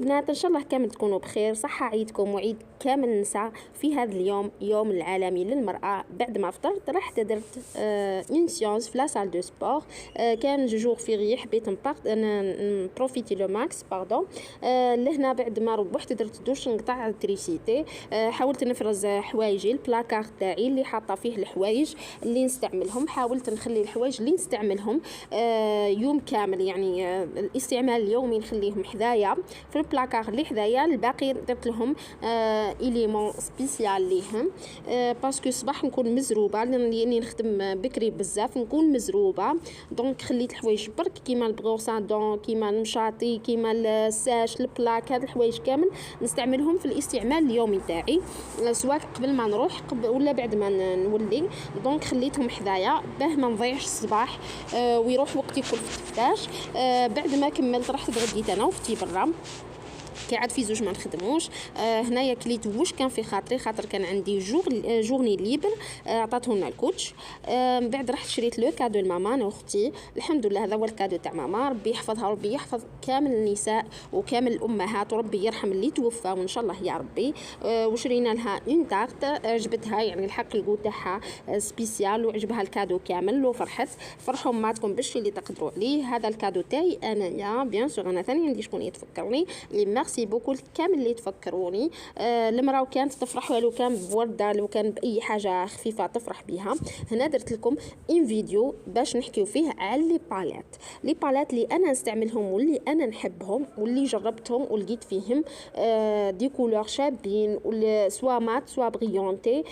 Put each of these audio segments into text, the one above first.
البنات ان شاء الله كامل تكونوا بخير. صحة عيدكم وعيد كامل النساء في هذا اليوم، يوم العالمي للمرأة. بعد ما فطرت رحت درت اون سيونس في لا سال دو سبور. كان جوج فيغي حبيت نبروفيتي لو ماكس باردون. لهنا بعد ما ربحت درت دوش نقطع الكتريسيتي. حاولت نفرز حوايجي، البلاكار تاعي اللي حاطه فيه الحوايج اللي نستعملهم. حاولت نخلي الحوايج اللي نستعملهم يوم كامل، يعني الاستعمال اليومي نخليهم حدايا في البلاكار اللي حدايا. الباقي درت لهم إليمون سبيسيال ليهم باسكو صباح نكون مزروبه لاني نخدم بكري بزاف، نكون مزروبه. دونك خليت الحوايج برك كيما البغوسادون، كيما المشاطي، كيما الساش، البلاك، هاد الحوايج كامل نستعملهم في الاستعمال اليومي تاعي، سواء قبل ما نروح ولا بعد ما نولي. دونك خليتهم حدايا باه ما نضيعش الصباح ويروح وقتي كل في التفتاش. بعد ما كملت رحت تغديت انا واختي برا، كي عاد في زوج ما نخدموش. هنايا كليت واش كان في خاطري، خاطر كان عندي جورني ليبر، عطاتهم لنا الكوتش. من بعد رحت شريت لو كادو لماما انا واختي. الحمد لله هذا هو الكادو تاع ماما، ربي يحفظها، ربي يحفظ كامل النساء وكامل الامهات، وربي يرحم اللي توفى وان شاء الله يا ربي. وشرينا لها اون تارت، عجبتها يعني الحق الكو تاعها سبيسيال، وعجبها الكادو كامل وفرحت. فرحوا ماتكم باش اللي تقدروا عليه. هذا الكادو تاعي انايا بيان سور، انا ثاني عندي شكون يتفكرني. ميرسي بوكو كامل اللي تفكروني. المراه كانت تفرح ولو كان بورده، لو كان باي حاجه خفيفه تفرح بها. هنا درت لكم ان فيديو باش نحكيو فيه على لي باليت اللي انا نستعملهم واللي انا نحبهم واللي جربتهم ولقيت فيهم دي كولور شابين، سوا مات سوا بريونتي.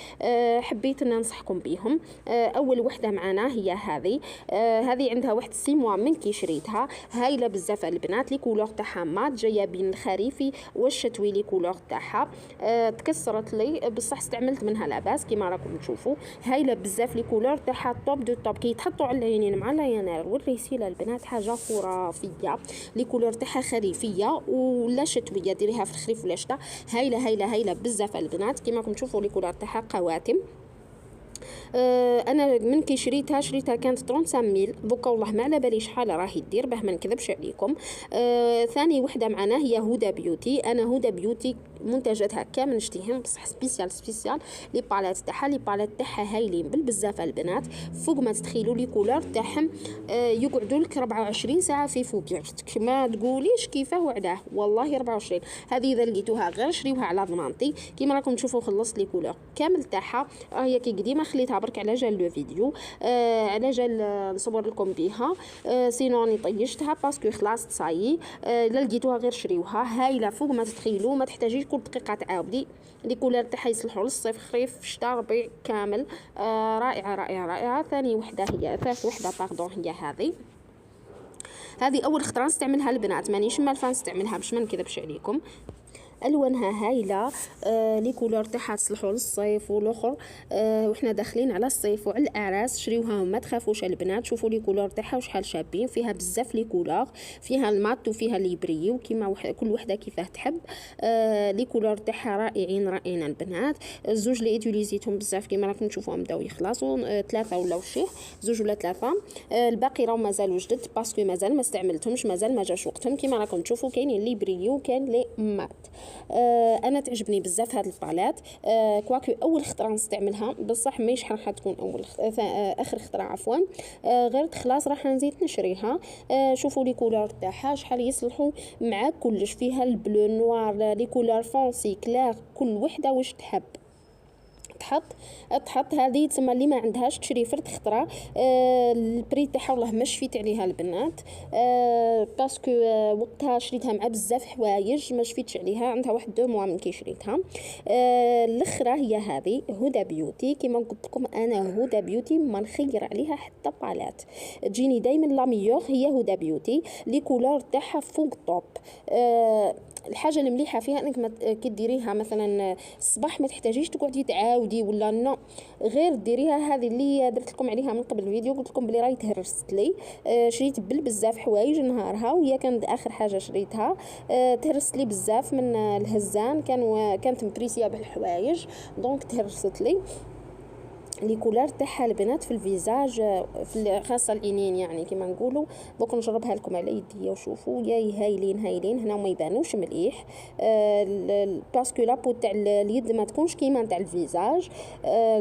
حبيت ان ننصحكم بهم. اول وحده معنا هي هذه عندها واحد 6 موا من كي شريتها، هايله بزاف البنات. لي كولور تاعها مات، جايه بين الخريفي والشتوي. لي كولور تاعها تكسرت لي بصح استعملت منها لاباس كيما راكم تشوفوا. هايله بزاف لي كولور تاعها توب دو توب، كي يتحطوا على العينين مع اللاينر والريسيله البنات حاجه خرافيه. لي كولور تاعها خريفيه ولا شتويه، ديريها في الخريف ولا الشتاء. هايله بزاف البنات كيما راكم تشوفوا. لي كولور تاعها قواتم. انا من كي شريتها كانت 35000. دوكا والله ما على بالي شحال راهي دير باه ما نكذبش عليكم. ثاني وحده معنا هي هدى بيوتي. انا هدى بيوتي منتجاتها كامل نشتيهم بصح سبيسيال لي باليت تاعها هايلين بالبزاف البنات، فوق ما تتخيلوا. لي كولور تاعهم يقعدوا لك 24 ساعه في فوقيرتك، ما تقوليش كيفاه وعداه والله 24. هذه اذا لقيتوها غير شريوها على ضمانتي. كيما راكم تشوفوا خلصت لي كولور كامل تاعها. هي كي قديمه خليتها برك على جال لو فيديو، على جال نصور لكم بها. سينو راني طيشتها باسكو خلاص تصايي. لا لقيتوها غير شريوها، هايله فوق ما تتخيلوا، ما تحتاجيش كل دقيقه تعاودي. لي كولور تاعها يصلحوا للصيف، خريف، شتاء، ربيع كامل. رائعه. ثاني وحده هي ثالث وحده باردون هي هذه اول خطره نستعملها البنات، مانيش مالفه نستعملها باش ما نكذبش عليكم. الوانها هايله. لي كولور تاعها تصلحوا للصيف والاخر. وحنا داخلين على الصيف وعلى الاعراس. شريوها وما تخافوش البنات. شوفوا لي كولور تاعها وشحال شابين، فيها بزاف لي كولور، فيها المات وفيها لي بريو كيما كل وحده كيفاه تحب. لي كولور تاعها رائعين البنات. الزوج اللي يوتيليزيتهم بزاف كيما راكم تشوفوهم بداو يخلصوا 3 ولا وشيه، 2 ولا 3. الباقي راهم مازالوا جدد باسكو مازال ما استعملتهمش، مازال ما جاش وقتهم. كيما راكم تشوفوا كاينين لي بريو كاين لي مات. انا تعجبني بزاف هاد الباليت. كواكو اول خطره نستعملها بصح ماهيش راح تكون اخر خطره عفوا. غير خلاص راح نزيد نشريها. شوفوا لي كولور تاعها شحال يصلحوا مع كلش. فيها البلو، نوار، لي كولور فونسي، كلار، كل وحده واش تحب تحط. هذه تسمى اللي ما عندهاش تشري فرد خطره. البري تاعها والله ما شفيت عليها البنات. باسكو وقتها شريتها مع بزاف حوايج ما شفيتش عليها. عندها واحد 2 موا من كي شريتها. الاخرى هي هذه هدى بيوتي. كما قلت لكم انا هدى بيوتي ما نخير عليها حتى باليت، تجيني دائما لا ميور هي هدى بيوتي. لي كولور تاعها فوق توب. الحاجه المليحه فيها انك كي ديريها مثلا الصباح ما تحتاجيش تقعدي تعاودي ولا نو، غير ديريها. هذه اللي درت لكم عليها من قبل الفيديو، قلت لكم بلي راهي تهرست لي. شريت بزاف حوايج نهارها وهي كانت اخر حاجه شريتها. تهرست لي بزاف من الهزان، كانت مبريسيه بالحوايج دونك تهرست لي. لي كولار تاعها البنات في الفيزاج، خاصه العينين يعني كيما نقولوا. دوك نجربها لكم على يديا وشوفوا يا هايلين هايلين. هنا ما يبانوش مليح باسكو لابو تاع اليد ما تكونش كيما تاع الفيزاج.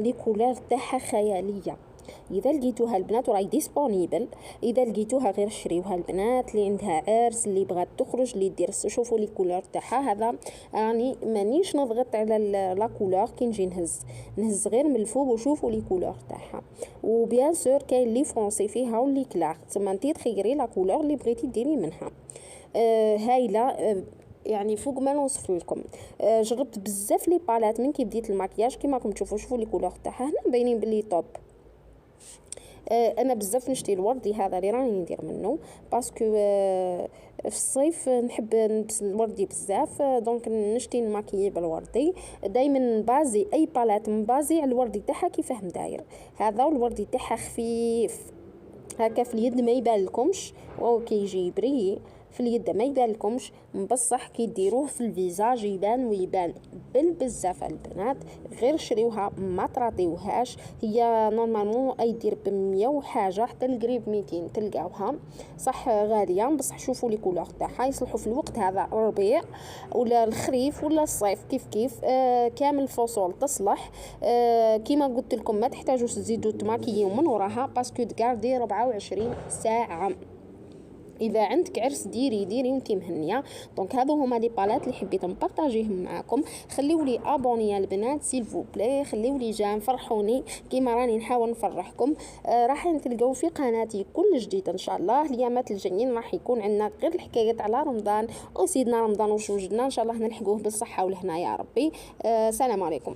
لي كولار تاعها خياليه. اذا لقيتوها البنات وراي ديسپونيبل، اذا لقيتوها غير شريوها البنات اللي عندها عرس، اللي بغات تخرج، اللي دير. شوفوا لي كولور تاعها. هذا راني مانيش نضغط على لا كولور كي نجي نهز غير من الفوق وشوفوا لي كولور تاعها. وبيان سور كاين لي فونسي فيها واللي كلار، تما انتي تخيري لا كولور اللي بغيتي ديري منها. هايله يعني فوق ما نوصف لكم. جربت بزاف لي بالات من كي بديت الماكياج كيما راكم تشوفوا. شوفوا لي كولور تاعها هنا باينين بلي توب. انا بزاف نشتي الوردي هذا اللي راني ندير منه باسكو في الصيف نحب نلبس الوردي بزاف. دونك نشتي الماكيي بالوردي دائما. بازي اي بالات مبازي على الوردي تاعها كيفاه داير. هذا الوردي تاعها خفيف هكا في اليد ما يبان لكمش، كيجي بري في اليد ما يبان لكمش، بصح كي ديروه في الفيزاج يبان ويبان بزاف. البنات غير شريوها ما تراطيوهاش. هي نورمالمون اي دير ب100 وحاجه حتى القريب 200 تلقاوها. صح غاليه بصح شوفوا لي كولور تاعها يصلحوا في الوقت هذا الربيع ولا الخريف ولا الصيف كيف كامل الفصول تصلح. كيما قلت لكم ما تحتاجوش تزيدوا تماكيو من وراها باسكو تقاردي 24 ساعه. اذا عندك عرس ديري وانتي مهنيه. دونك هذو هما لي بالات اللي حبيت نبارطاجيهم معكم. خليوا لي ابوني يا البنات سيل فو بلاي، خليوا لي جام فرحوني كيما راني نحاول نفرحكم. راح تلقاو في قناتي كل جديد ان شاء الله. اليامات الجايين راح يكون عندنا غير الحكايات على رمضان وسيدنا رمضان وش وجدنا ان شاء الله نلحقوه بالصحه والهنا يا ربي. سلام عليكم.